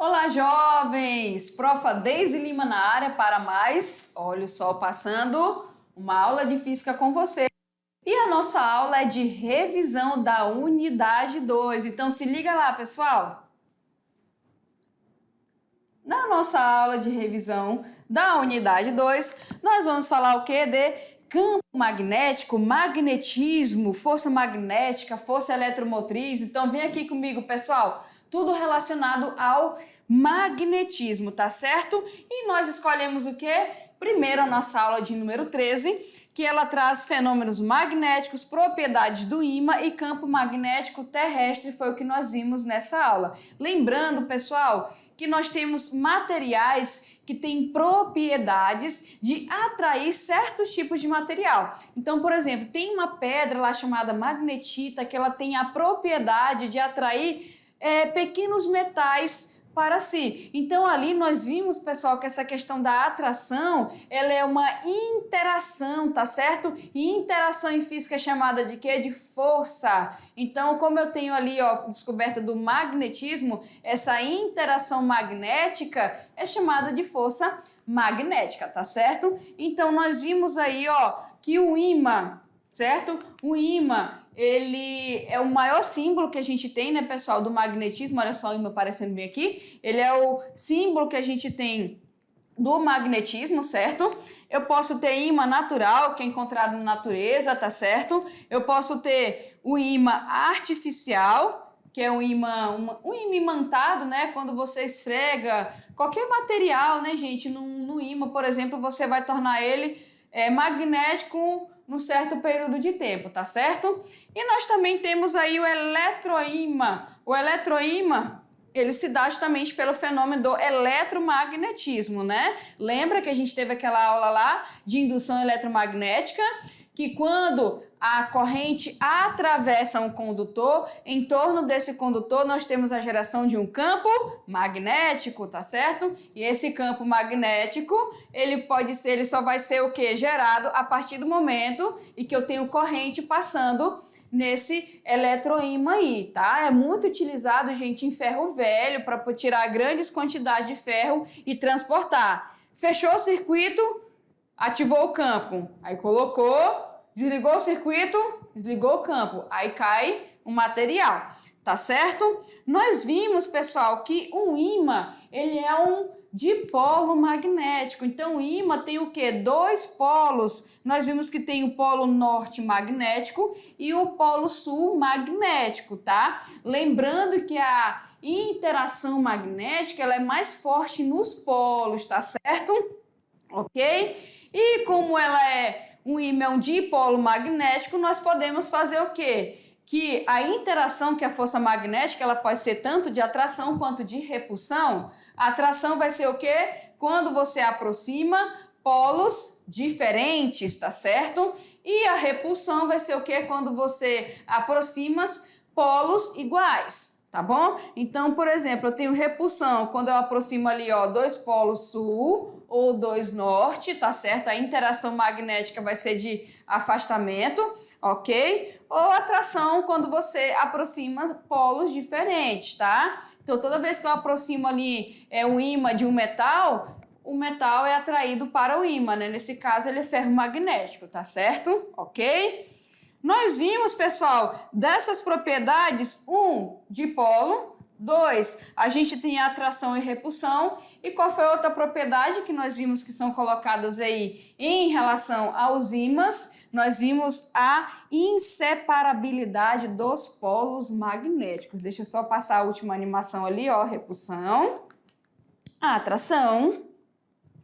Olá, jovens! Profa Deise Lima na área para mais. Olha o sol passando, uma aula de física com você. E a nossa aula é de revisão da unidade 2. Então se liga lá, pessoal. Na nossa aula de revisão da unidade 2, nós vamos falar o que? De campo magnético, magnetismo, força magnética, força eletromotriz. Então vem aqui comigo, pessoal. Tudo relacionado ao magnetismo, tá certo? E nós escolhemos o quê? Primeiro a nossa aula de número 13, que ela traz fenômenos magnéticos, propriedades do ímã e campo magnético terrestre, foi o que nós vimos nessa aula. Lembrando, pessoal, que nós temos materiais que têm propriedades de atrair certos tipos de material. Então, por exemplo, tem uma pedra lá chamada magnetita que ela tem a propriedade de atrair pequenos metais para si. Então ali nós vimos, pessoal, que essa questão da atração, ela é uma interação, tá certo? E interação em física é chamada de quê? De força. Então, como eu tenho ali, ó, descoberta do magnetismo, essa interação magnética é chamada de força magnética, tá certo? Então nós vimos aí, ó, que o ímã, certo? O ímã, ele é o maior símbolo que a gente tem, né, pessoal, do magnetismo. Olha só o ímã aparecendo bem aqui. Ele é o símbolo que a gente tem do magnetismo, certo? Eu posso ter ímã natural, que é encontrado na natureza, tá certo? Eu posso ter o ímã artificial, que é um ímã imantado, né? Quando você esfrega qualquer material, né, gente, no ímã, por exemplo, você vai tornar ele magnético num certo período de tempo, tá certo? E nós também temos aí o eletroímã. O eletroímã, ele se dá justamente pelo fenômeno do eletromagnetismo, né? Lembra que a gente teve aquela aula lá de indução eletromagnética, que quando a corrente atravessa um condutor, em torno desse condutor nós temos a geração de um campo magnético, tá certo? E esse campo magnético, ele só vai ser o quê? Gerado a partir do momento em que eu tenho corrente passando nesse eletroímã aí, tá? É muito utilizado, gente, em ferro velho para tirar grandes quantidades de ferro e transportar. Fechou o circuito, ativou o campo, aí colocou, desligou o circuito, desligou o campo, aí cai o material, tá certo? Nós vimos, pessoal, que um ímã, ele é um dipolo magnético. Então o ímã tem o quê? Dois polos. Nós vimos que tem o polo norte magnético e o polo sul magnético, tá? Lembrando que a interação magnética, ela é mais forte nos polos, tá certo? Ok? E como um ímã é um dipolo magnético, nós podemos fazer o quê? Que a interação, que a força magnética, ela pode ser tanto de atração quanto de repulsão. A atração vai ser o quê? Quando você aproxima polos diferentes, tá certo? E a repulsão vai ser o quê? Quando você aproxima polos iguais. Tá bom? Então, por exemplo, eu tenho repulsão quando eu aproximo ali, ó, dois polos sul ou dois norte, tá certo? A interação magnética vai ser de afastamento, ok? Ou atração quando você aproxima polos diferentes, tá? Então, toda vez que eu aproximo ali um ímã de um metal, o metal é atraído para o ímã, né? Nesse caso, ele é ferromagnético, tá certo? Ok? Nós vimos, pessoal, dessas propriedades, dipolo, 2, a gente tem a atração e repulsão. E qual foi a outra propriedade que nós vimos que são colocadas aí em relação aos ímãs? Nós vimos a inseparabilidade dos polos magnéticos. Deixa eu só passar a última animação ali, ó, repulsão, a atração,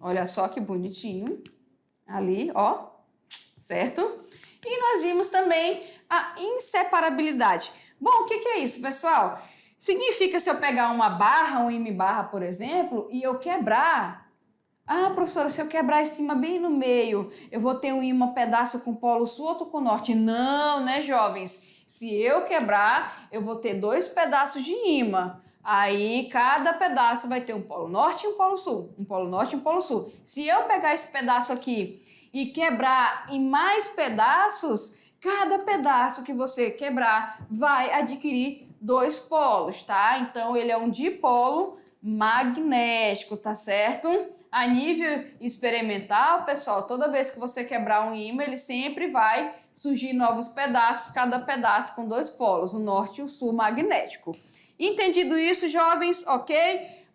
olha só que bonitinho, ali, ó, certo? E nós vimos também a inseparabilidade. Bom, o que é isso, pessoal? Significa se eu pegar uma barra, um ímã barra, por exemplo, e eu quebrar. Ah, professora, se eu quebrar esse ímã bem no meio, eu vou ter um ímã pedaço com polo sul, outro com norte. Não, né, jovens? Se eu quebrar, eu vou ter dois pedaços de ímã. Aí, cada pedaço vai ter um polo norte e um polo sul. Um polo norte e um polo sul. Se eu pegar esse pedaço aqui e quebrar em mais pedaços, cada pedaço que você quebrar vai adquirir dois polos, tá? Então ele é um dipolo magnético, tá certo? A nível experimental, pessoal, toda vez que você quebrar um ímã, ele sempre vai surgir novos pedaços, cada pedaço com dois polos, o norte e o sul magnético. Entendido isso, jovens? Ok?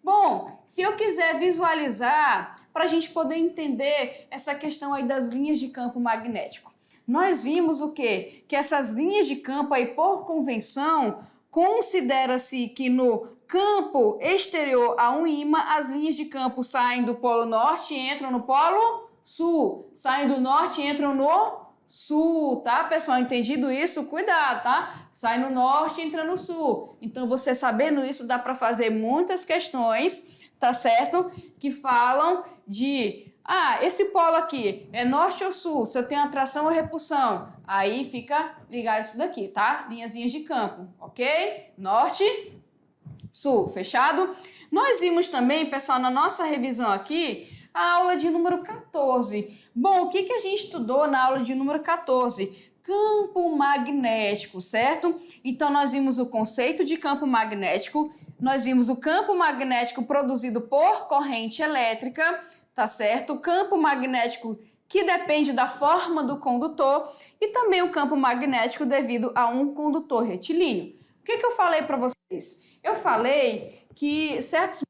Bom, se eu quiser visualizar, para a gente poder entender essa questão aí das linhas de campo magnético, nós vimos o quê? Que essas linhas de campo aí, por convenção, considera-se que no campo exterior a um ímã, as linhas de campo saem do polo norte e entram no polo sul. Saem do norte e entram no sul, tá, pessoal? Entendido isso? Cuidado, tá? Sai no norte e entra no sul. Então, você sabendo isso, dá para fazer muitas questões, tá certo? Que falam de... esse polo aqui é norte ou sul? Se eu tenho atração ou repulsão? Aí fica ligado isso daqui, tá? Linhazinhas de campo, ok? Norte, sul, fechado? Nós vimos também, pessoal, na nossa revisão aqui, a aula de número 14. Bom, o que a gente estudou na aula de número 14? Campo magnético, certo? Então, nós vimos o conceito de campo magnético, nós vimos o campo magnético produzido por corrente elétrica, tá certo? O campo magnético que depende da forma do condutor e também o campo magnético devido a um condutor retilíneo. O que eu falei para vocês? Eu falei que certos,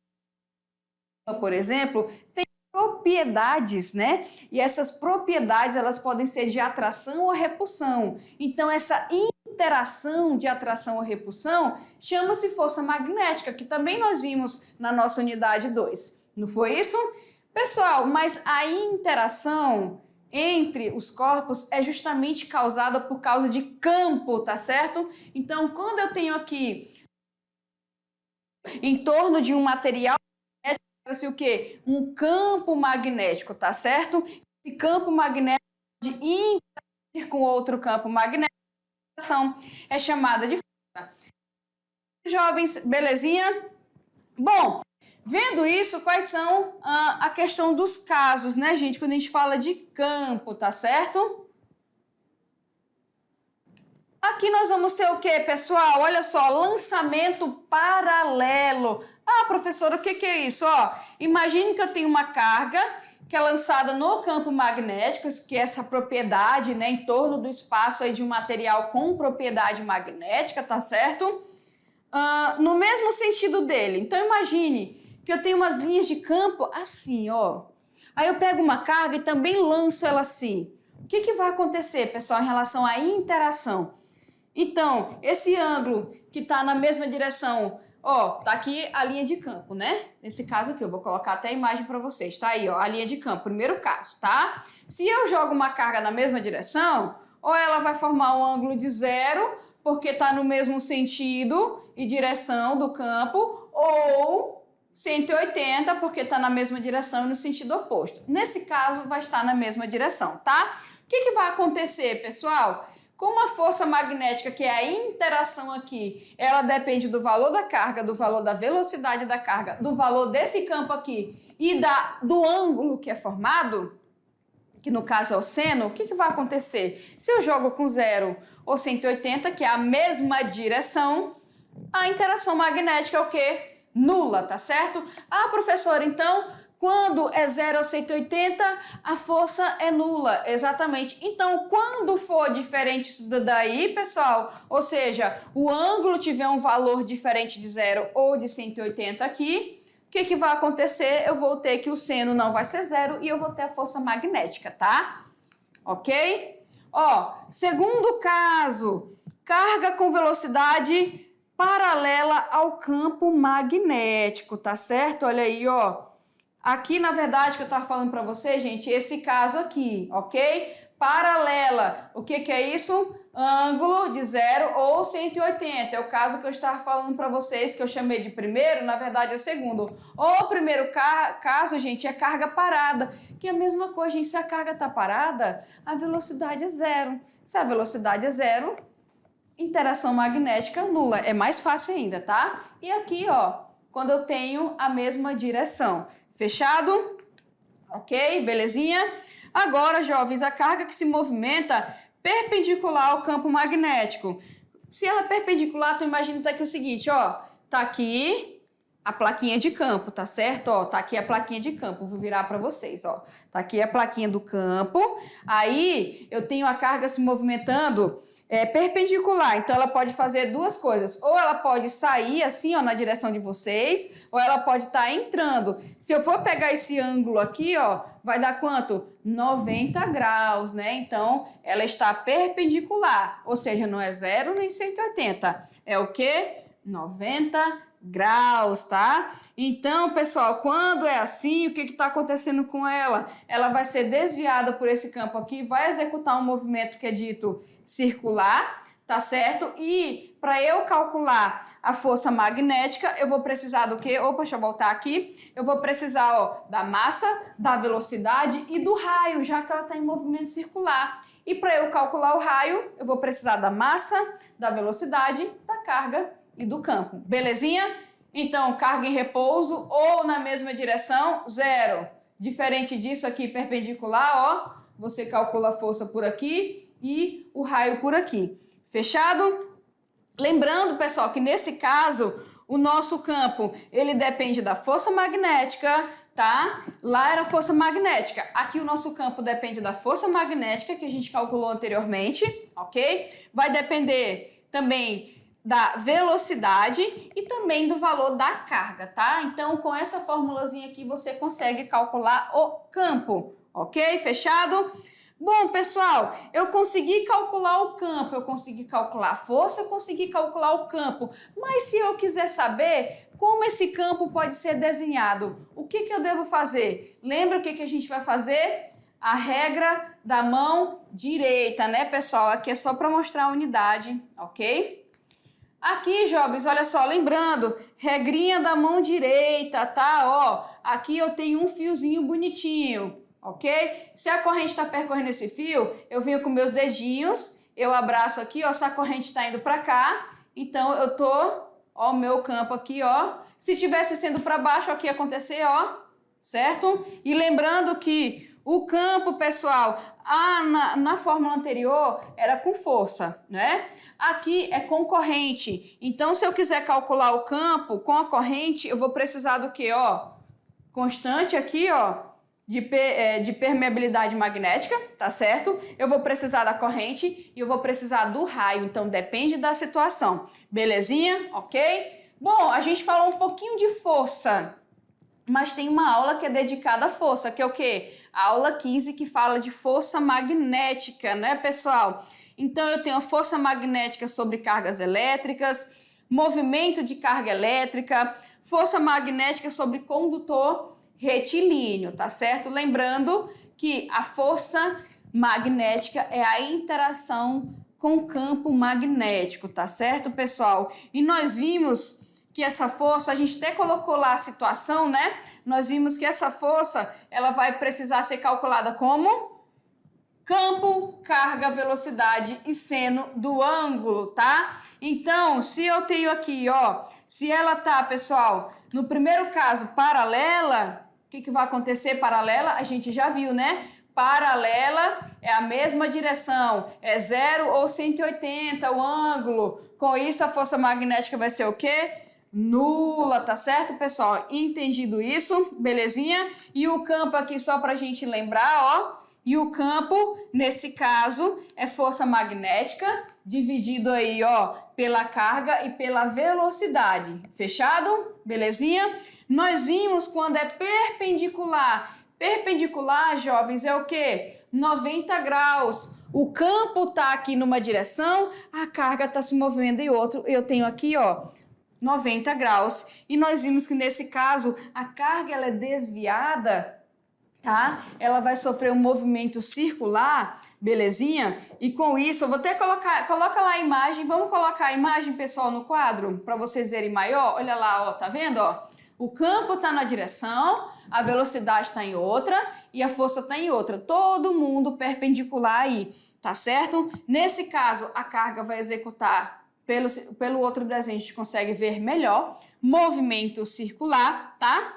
por exemplo, têm propriedades, né? E essas propriedades, elas podem ser de atração ou repulsão. Então, essa interação de atração ou repulsão chama-se força magnética, que também nós vimos na nossa unidade 2. Não foi isso? Pessoal, mas a interação entre os corpos é justamente causada por causa de campo, tá certo? Então, quando eu tenho aqui em torno de um material, o quê? Um campo magnético, tá certo? Esse campo magnético pode interagir com outro campo magnético, é chamada de força. Jovens, belezinha? Bom, vendo isso, quais são a questão dos casos, né, gente? Quando a gente fala de campo, tá certo? Aqui nós vamos ter o que, pessoal? Olha só, lançamento paralelo. Professora, o que é isso? Imagine que eu tenho uma carga que é lançada no campo magnético, que é essa propriedade, né, em torno do espaço aí de um material com propriedade magnética, tá certo? No mesmo sentido dele. Então, imagine que eu tenho umas linhas de campo assim, ó. Aí eu pego uma carga e também lanço ela assim. O que vai acontecer, pessoal, em relação à interação? Então, esse ângulo que está na mesma direção, tá aqui a linha de campo, né? Nesse caso aqui, eu vou colocar até a imagem para vocês. Tá aí, a linha de campo, primeiro caso, tá? Se eu jogo uma carga na mesma direção, ou ela vai formar um ângulo de zero, porque está no mesmo sentido e direção do campo, ou 180, porque está na mesma direção e no sentido oposto. Nesse caso, vai estar na mesma direção, tá? O que vai acontecer, pessoal? Como a força magnética, que é a interação aqui, ela depende do valor da carga, do valor da velocidade da carga, do valor desse campo aqui e do ângulo que é formado, que no caso é o seno, o que vai acontecer? Se eu jogo com 0 ou 180, que é a mesma direção, a interação magnética é o quê? Nula, tá certo? Professora, então, quando é 0 ou 180, a força é nula, exatamente. Então, quando for diferente isso daí, pessoal, ou seja, o ângulo tiver um valor diferente de 0 ou de 180 aqui, o que vai acontecer? Eu vou ter que o seno não vai ser 0 e eu vou ter a força magnética, tá? Ok? Segundo caso, carga com velocidade paralela ao campo magnético, tá certo? Olha aí, Aqui, na verdade, que eu estava falando para você, gente, esse caso aqui, ok? Paralela, o que é isso? Ângulo de 0 ou 180, é o caso que eu estava falando para vocês, que eu chamei de primeiro, na verdade é o segundo. O primeiro caso, gente, é carga parada, que é a mesma coisa, gente, se a carga está parada, a velocidade é 0. Se a velocidade é 0, interação magnética nula, é mais fácil ainda, tá? E aqui, quando eu tenho a mesma direção. Fechado? Ok, belezinha? Agora, jovens, a carga que se movimenta perpendicular ao campo magnético. Se ela é perpendicular, tu imagina tá aqui o seguinte, tá aqui, a plaquinha de campo, tá certo? Ó, tá aqui a plaquinha de campo, vou virar para vocês, ó. Tá aqui a plaquinha do campo. Aí eu tenho a carga se movimentando perpendicular, então ela pode fazer duas coisas. Ou ela pode sair assim, ó, na direção de vocês, ou ela pode estar entrando. Se eu for pegar esse ângulo aqui, ó, vai dar quanto? 90 graus, né? Então, ela está perpendicular, ou seja, não é 0 nem 180. É o quê? 90 graus, tá? Então, pessoal, quando é assim, o que está acontecendo com ela? Ela vai ser desviada por esse campo aqui, vai executar um movimento que é dito circular, tá certo? E para eu calcular a força magnética, eu vou precisar do quê? Opa, deixa eu voltar aqui. Eu vou precisar, ó, da massa, da velocidade e do raio, já que ela está em movimento circular. E para eu calcular o raio, eu vou precisar da massa, da velocidade, da carga e do campo. Belezinha? Então, carga em repouso ou na mesma direção, 0. Diferente disso aqui, perpendicular, ó, você calcula a força por aqui e o raio por aqui. Fechado? Lembrando, pessoal, que nesse caso, o nosso campo, ele depende da força magnética, tá? Lá era a força magnética. Aqui o nosso campo depende da força magnética que a gente calculou anteriormente, ok? Vai depender também da velocidade e também do valor da carga, tá? Então, com essa formulazinha aqui, você consegue calcular o campo, ok? Fechado? Bom, pessoal, eu consegui calcular o campo, eu consegui calcular a força, eu consegui calcular o campo, mas se eu quiser saber como esse campo pode ser desenhado, o que eu devo fazer? Lembra o que a gente vai fazer? A regra da mão direita, né, pessoal? Aqui é só para mostrar a unidade, ok? Aqui, jovens, olha só, lembrando, regrinha da mão direita, tá? Ó, aqui eu tenho um fiozinho bonitinho, ok? Se a corrente está percorrendo esse fio, eu venho com meus dedinhos, eu abraço aqui, ó, se a corrente está indo para cá, então eu tô, ó, o meu campo aqui, ó. Se tivesse sendo para baixo, o que ia acontecer, ó, certo? E lembrando que o campo, pessoal, na fórmula anterior era com força, né? Aqui é com corrente. Então, se eu quiser calcular o campo com a corrente, eu vou precisar do quê? Ó, constante aqui, ó, de permeabilidade magnética, tá certo? Eu vou precisar da corrente e eu vou precisar do raio. Então, depende da situação. Belezinha? Ok? Bom, a gente falou um pouquinho de força, mas tem uma aula que é dedicada à força, que é o quê? A aula 15, que fala de força magnética, né, pessoal? Então, eu tenho a força magnética sobre cargas elétricas, movimento de carga elétrica, força magnética sobre condutor retilíneo, tá certo? Lembrando que a força magnética é a interação com o campo magnético, tá certo, pessoal? E nós vimos que essa força, a gente até colocou lá a situação, né? Nós vimos que essa força, ela vai precisar ser calculada como campo, carga, velocidade e seno do ângulo, tá? Então, se eu tenho aqui, ó, se ela tá, pessoal, no primeiro caso, paralela, o que vai acontecer paralela? A gente já viu, né? Paralela é a mesma direção, é 0 ou 180 o ângulo. Com isso, a força magnética vai ser o quê? Nula, tá certo, pessoal? Entendido isso? Belezinha? E o campo aqui, só pra gente lembrar, ó. E o campo, nesse caso, é força magnética, dividido aí, ó, pela carga e pela velocidade. Fechado? Belezinha? Nós vimos quando é perpendicular. Perpendicular, jovens, é o quê? 90 graus. O campo tá aqui numa direção, a carga tá se movendo em outro. Eu tenho aqui, ó, 90 graus. E nós vimos que nesse caso a carga ela é desviada, tá? Ela vai sofrer um movimento circular, belezinha? E com isso, eu vou até coloca lá a imagem, vamos colocar a imagem, pessoal, no quadro, para vocês verem maior. Olha lá, ó, tá vendo, ó? O campo tá na direção, a velocidade tá em outra e a força tá em outra. Todo mundo perpendicular aí, tá certo? Nesse caso, a carga vai executar pelo outro desenho, a gente consegue ver melhor. Movimento circular, tá?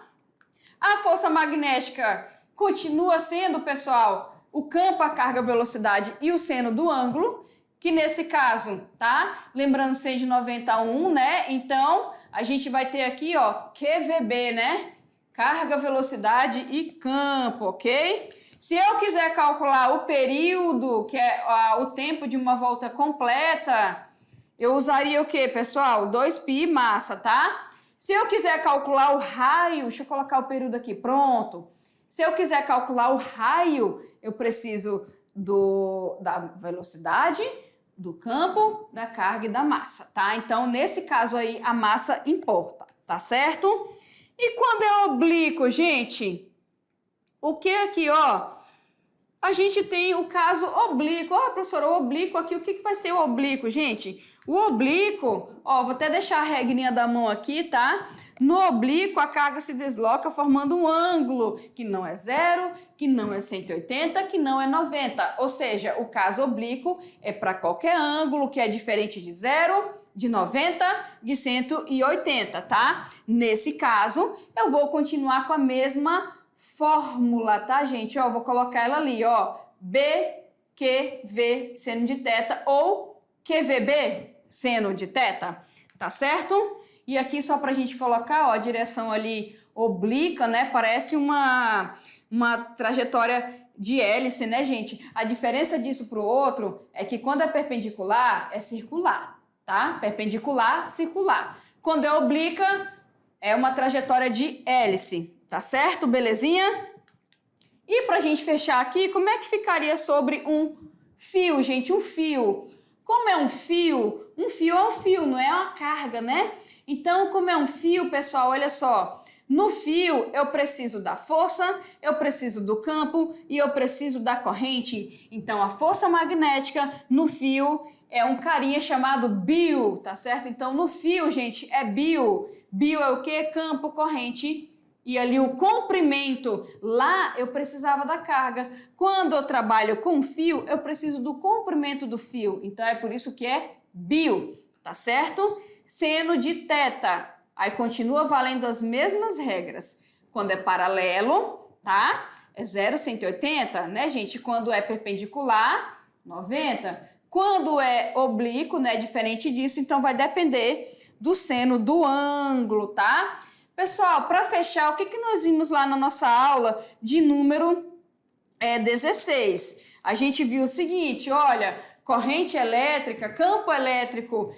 A força magnética continua sendo, pessoal, o campo, a carga, a velocidade e o seno do ângulo, que nesse caso, tá? Lembrando ser de 90 a 1, né? Então, a gente vai ter aqui, ó, QVB, né? Carga, velocidade e campo, ok? Se eu quiser calcular o período, que é o tempo de uma volta completa, eu usaria o quê, pessoal? 2π massa, tá? Se eu quiser calcular o raio, deixa eu colocar o período aqui, pronto. Se eu quiser calcular o raio, eu preciso da velocidade, do campo, da carga e da massa, tá? Então, nesse caso aí, a massa importa, tá certo? E quando é oblíquo, gente, o que aqui, ó? A gente tem o caso oblíquo. Ó, professora, o oblíquo aqui, o que vai ser o oblíquo, gente? O oblíquo, ó, vou até deixar a regrinha da mão aqui, tá? No oblíquo, a carga se desloca formando um ângulo, que não é 0, que não é 180, que não é 90. Ou seja, o caso oblíquo é para qualquer ângulo que é diferente de 0, de 90, de 180, tá? Nesse caso, eu vou continuar com a mesma fórmula, tá, gente? Ó, vou colocar ela ali, ó. BQV seno de θ ou QVB seno de θ, tá certo? E aqui só pra gente colocar, ó, a direção ali oblíqua, né? Parece uma trajetória de hélice, né, gente? A diferença disso pro outro é que quando é perpendicular, é circular, tá? Perpendicular, circular. Quando é oblíqua, é uma trajetória de hélice, tá certo? Belezinha? E pra gente fechar aqui, como é que ficaria sobre um fio, gente? Um fio. Como é um fio é um fio, não é uma carga, né? Então, como é um fio, pessoal, olha só. No fio, eu preciso da força, eu preciso do campo e eu preciso da corrente. Então, a força magnética no fio é um carinha chamado Bill, tá certo? Então, no fio, gente, é Bill. Bill é o quê? Campo, corrente e ali o comprimento. Lá, eu precisava da carga. Quando eu trabalho com fio, eu preciso do comprimento do fio. Então, é por isso que é Bill, tá certo? Seno de θ. Aí continua valendo as mesmas regras. Quando é paralelo, tá? É 0,180, né, gente? Quando é perpendicular, 90. Quando é oblíquo, né, diferente disso, então vai depender do seno do ângulo, tá? Pessoal, para fechar, o que nós vimos lá na nossa aula de número 16? A gente viu o seguinte, olha, corrente elétrica, campo elétrico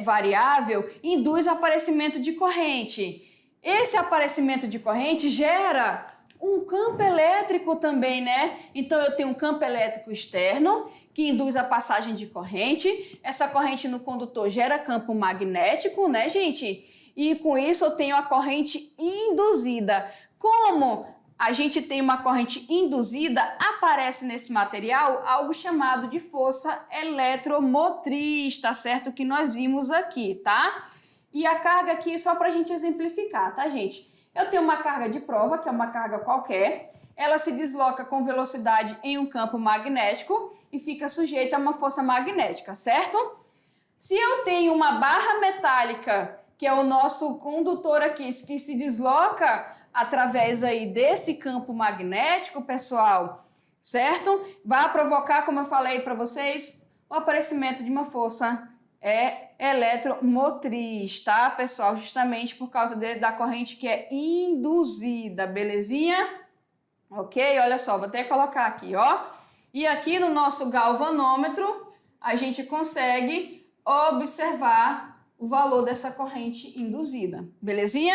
variável, induz aparecimento de corrente. Esse aparecimento de corrente gera um campo elétrico também, né? Então, eu tenho um campo elétrico externo, que induz a passagem de corrente. Essa corrente no condutor gera campo magnético, né, gente? E com isso, eu tenho a corrente induzida. Como a gente tem uma corrente induzida, aparece nesse material algo chamado de força eletromotriz, tá certo? Que nós vimos aqui, tá? E a carga aqui, só pra gente exemplificar, tá, gente? Eu tenho uma carga de prova, que é uma carga qualquer, ela se desloca com velocidade em um campo magnético e fica sujeita a uma força magnética, certo? Se eu tenho uma barra metálica, que é o nosso condutor aqui, que se desloca através aí desse campo magnético, pessoal, certo? Vai provocar, como eu falei para vocês, o aparecimento de uma força eletromotriz, tá, pessoal? Justamente por causa da corrente que é induzida, belezinha? Ok? Olha só, vou até colocar aqui, ó. E aqui no nosso galvanômetro, a gente consegue observar o valor dessa corrente induzida, belezinha?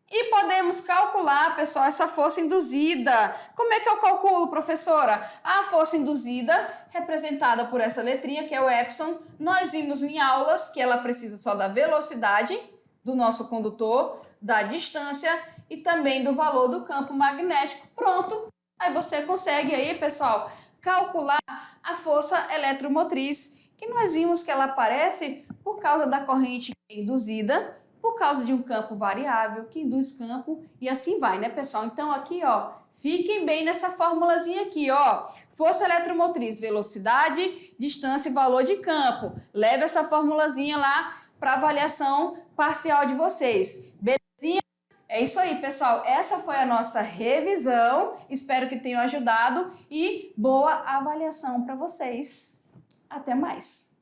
E podemos calcular, pessoal, essa força induzida. Como é que eu calculo, professora? A força induzida, representada por essa letrinha, que é o epsilon, nós vimos em aulas que ela precisa só da velocidade do nosso condutor, da distância e também do valor do campo magnético. Pronto! Aí você consegue aí, pessoal, calcular a força eletromotriz, que nós vimos que ela aparece por causa da corrente induzida, por causa de um campo variável que induz campo e assim vai, né, pessoal? Então aqui, ó, fiquem bem nessa formulazinha aqui, ó. Força eletromotriz, velocidade, distância e valor de campo. Leve essa formulazinha lá para avaliação parcial de vocês. Belezinha? É isso aí, pessoal. Essa foi a nossa revisão. Espero que tenham ajudado e boa avaliação para vocês. Até mais!